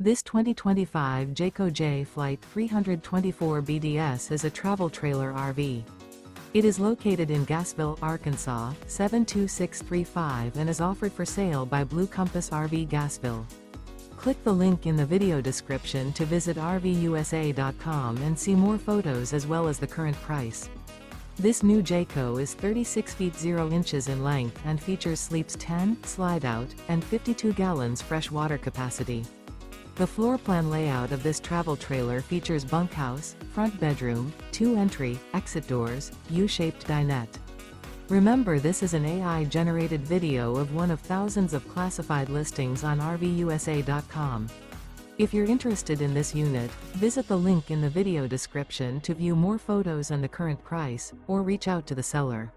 This 2025 Jayco Jay Flight 324 BDS is a travel trailer RV. It is located in Gassville, Arkansas, 72635 and is offered for sale by Blue Compass RV Gassville. Click the link in the video description to visit RVUSA.com and see more photos as well as the current price. This new Jayco is 36 feet 0 inches in length and features sleeps 10, Slideout, and 52 gallons fresh water capacity. The floor plan layout of this travel trailer features bunkhouse, front bedroom, 2 entry, exit doors, U-shaped dinette. Remember, this is an AI-generated video of one of thousands of classified listings on RVUSA.com. If you're interested in this unit, visit the link in the video description to view more photos and the current price, or reach out to the seller.